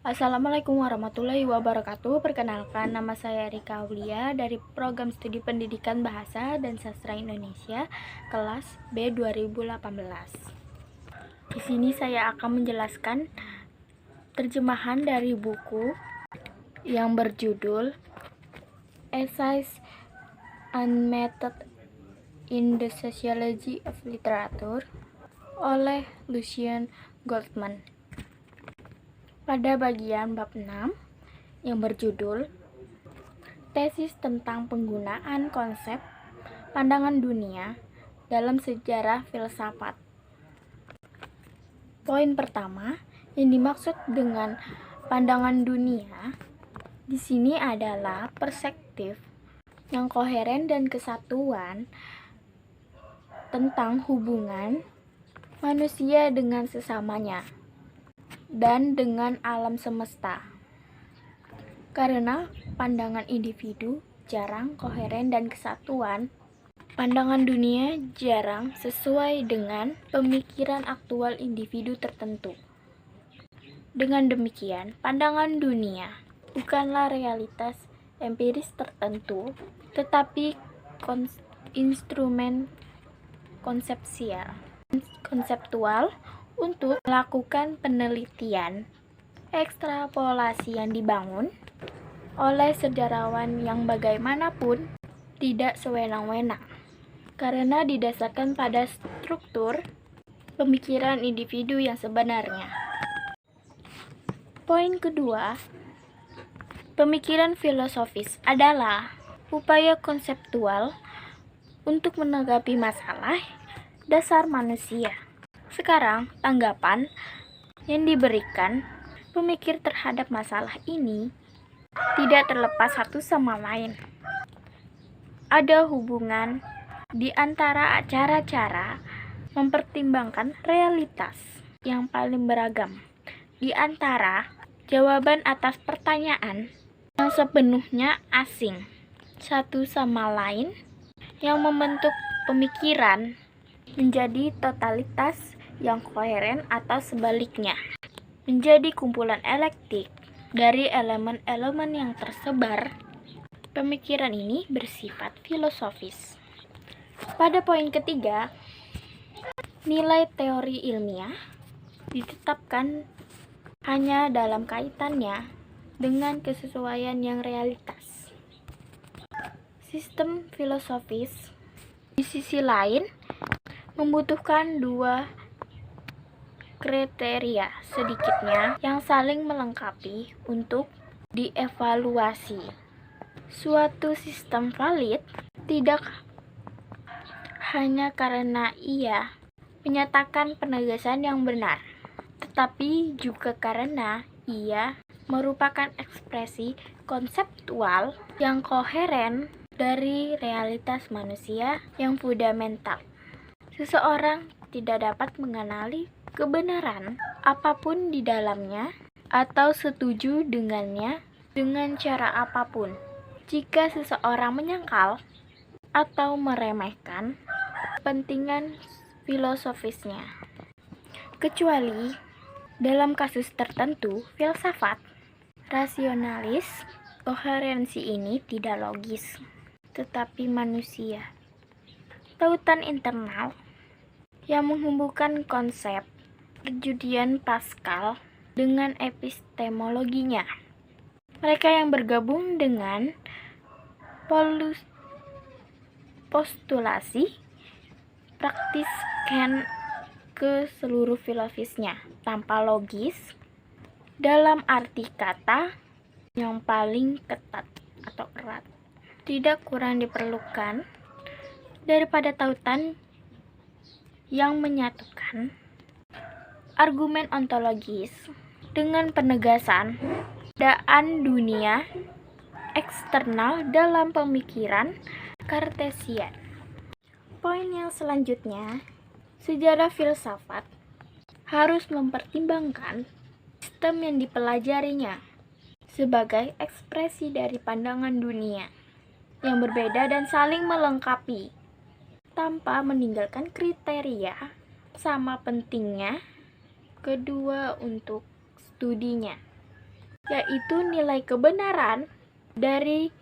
Assalamualaikum warahmatullahi wabarakatuh. Perkenalkan, nama saya Rika Aulia dari Program Studi Pendidikan Bahasa dan Sastra Indonesia kelas B 2018. Di sini saya akan menjelaskan terjemahan dari buku yang berjudul Essays and Method in the Sociology of Literature oleh Lucien Goldman. Pada bagian bab 6 yang berjudul Tesis tentang penggunaan konsep pandangan dunia dalam sejarah filsafat. Poin pertama yang dimaksud dengan pandangan dunia di sini adalah perspektif yang koheren dan kesatuan tentang hubungan manusia dengan sesamanya dan dengan alam semesta. Karena pandangan individu jarang koheren dan kesatuan, pandangan dunia jarang sesuai dengan pemikiran aktual individu tertentu. Dengan demikian, pandangan dunia bukanlah realitas empiris tertentu, tetapi instrumen konseptual untuk melakukan penelitian ekstrapolasi yang dibangun oleh sejarawan yang bagaimanapun tidak sewenang-wenang, karena didasarkan pada struktur pemikiran individu yang sebenarnya. Poin kedua, pemikiran filosofis adalah upaya konseptual untuk menanggapi masalah dasar manusia. Sekarang, tanggapan yang diberikan pemikir terhadap masalah ini tidak terlepas satu sama lain. Ada hubungan di antara cara-cara mempertimbangkan realitas yang paling beragam, di antara jawaban atas pertanyaan yang sepenuhnya asing satu sama lain, yang membentuk pemikiran menjadi totalitas yang koheren atau sebaliknya, menjadi kumpulan elektik dari elemen-elemen yang tersebar. Pemikiran ini bersifat filosofis. Pada poin ketiga, nilai teori ilmiah ditetapkan hanya dalam kaitannya dengan kesesuaian yang realitas. Sistem filosofis, di sisi lain, membutuhkan dua kriteria sedikitnya yang saling melengkapi untuk dievaluasi. Suatu sistem valid tidak hanya karena ia menyatakan penegasan yang benar, tetapi juga karena ia merupakan ekspresi konseptual yang koheren dari realitas manusia yang fundamental. Seseorang tidak dapat mengenali kebenaran apapun di dalamnya atau setuju dengannya dengan cara apapun jika seseorang menyangkal atau meremehkan kepentingan filosofisnya, kecuali dalam kasus tertentu filsafat rasionalis. Koherensi ini tidak logis, tetapi manusia tautan internal yang menghubungkan konsep perjudian Pascal dengan epistemologinya. Mereka yang bergabung dengan postulasi praktis Kant ke seluruh filosofisnya tanpa logis dalam arti kata yang paling ketat atau erat. Tidak kurang diperlukan daripada tautan yang menyatukan argumen ontologis dengan penegasan keadaan dunia eksternal dalam pemikiran Kartesian. Poin yang selanjutnya, sejarah filsafat harus mempertimbangkan sistem yang dipelajarinya sebagai ekspresi dari pandangan dunia yang berbeda dan saling melengkapi, tanpa meninggalkan kriteria sama pentingnya kedua untuk studinya. yaitu nilai kebenaran dari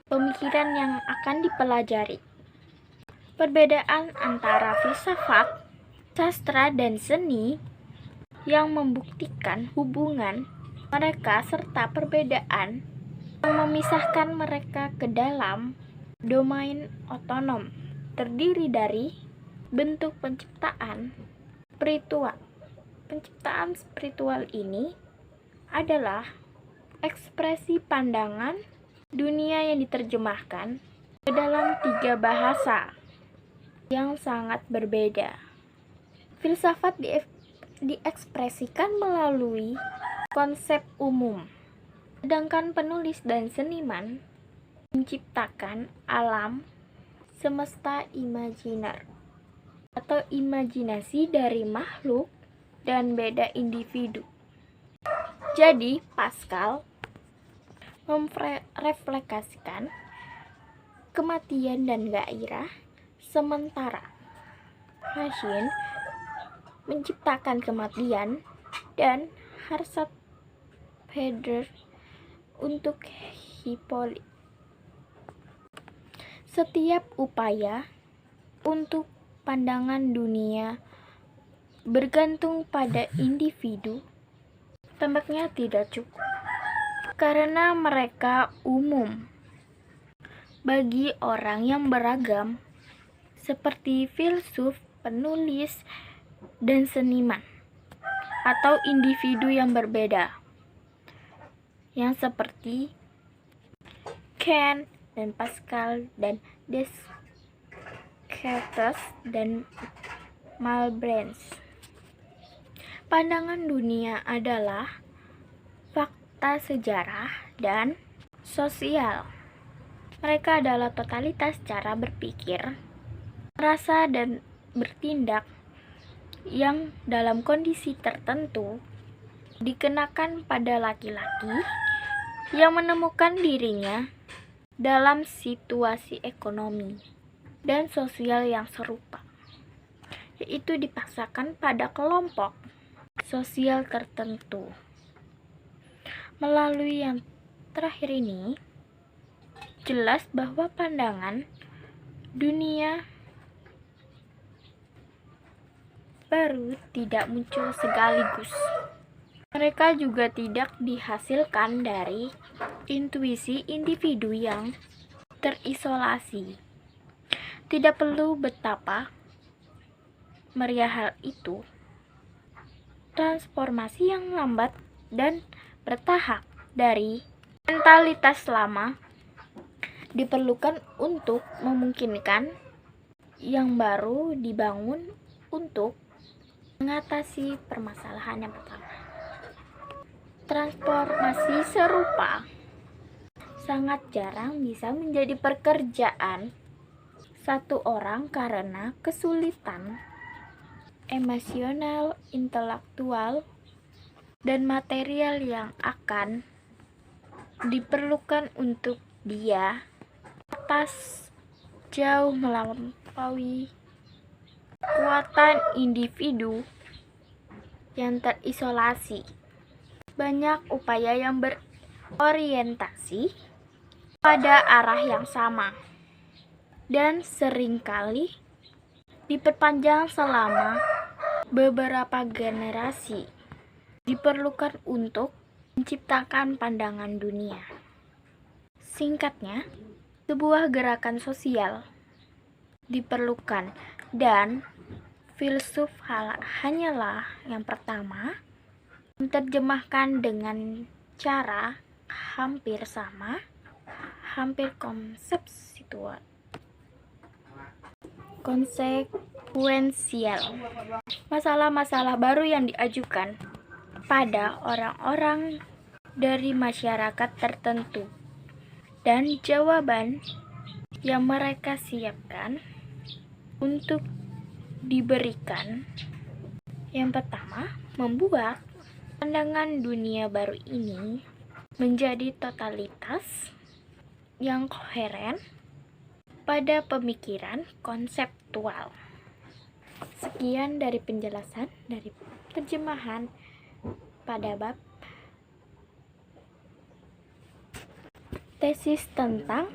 pemikiran yang akan dipelajari. Perbedaan antara filsafat, sastra, dan seni yang membuktikan hubungan mereka serta perbedaan yang memisahkan mereka ke dalam domain otonom terdiri dari bentuk penciptaan spiritual. Penciptaan spiritual ini adalah ekspresi pandangan dunia yang diterjemahkan ke dalam 3 bahasa yang sangat berbeda. Filsafat diekspresikan melalui konsep umum, sedangkan penulis dan seniman menciptakan alam semesta imajiner atau imajinasi dari makhluk dan beda individu. Jadi, Pascal merefleksikan kematian dan gairah, sementara Machine menciptakan kematian dan harsat Pedder untuk Hippolyte. Setiap upaya untuk pandangan dunia bergantung pada individu tampaknya tidak cukup, karena mereka umum bagi orang yang beragam seperti filsuf, penulis, dan seniman, atau individu yang berbeda yang seperti Kant dan Pascal dan Descartes dan Malebranche. Pandangan dunia adalah fakta sejarah dan sosial. Mereka adalah totalitas cara berpikir, merasa, dan bertindak yang dalam kondisi tertentu dikenakan pada laki-laki yang menemukan dirinya dalam situasi ekonomi dan sosial yang serupa, yaitu dipaksakan pada kelompok sosial tertentu. Melalui yang terakhir ini, jelas bahwa pandangan dunia baru tidak muncul sekaligus. Mereka juga tidak dihasilkan dari intuisi individu yang terisolasi. Tidak perlu betapa meriah hal itu. Transformasi yang lambat dan bertahap dari mentalitas lama diperlukan untuk memungkinkan yang baru dibangun untuk mengatasi permasalahan yang pertama. Transformasi serupa sangat jarang bisa menjadi pekerjaan satu orang karena kesulitan emosional, intelektual, dan material yang akan diperlukan untuk dia atas jauh melampaui kekuatan individu yang terisolasi. Banyak upaya yang berorientasi pada arah yang sama dan seringkali diperpanjang selama beberapa generasi diperlukan untuk menciptakan pandangan dunia. Singkatnya, sebuah gerakan sosial diperlukan dan filsuf hanyalah yang pertama menerjemahkan dengan cara hampir sama, hampir konsekuensial masalah-masalah baru yang diajukan pada orang-orang dari masyarakat tertentu dan jawaban yang mereka siapkan untuk diberikan. Yang pertama, membuat pandangan dunia baru ini menjadi totalitas yang koheren pada pemikiran konseptual. Sekian dari penjelasan dari terjemahan pada bab tesis tentang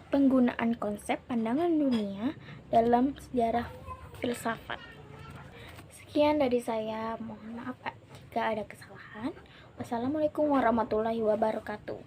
penggunaan konsep pandangan dunia dalam sejarah filsafat. Sekian dari saya, mohon maaf jika ada kesalahan. Wassalamualaikum warahmatullahi wabarakatuh.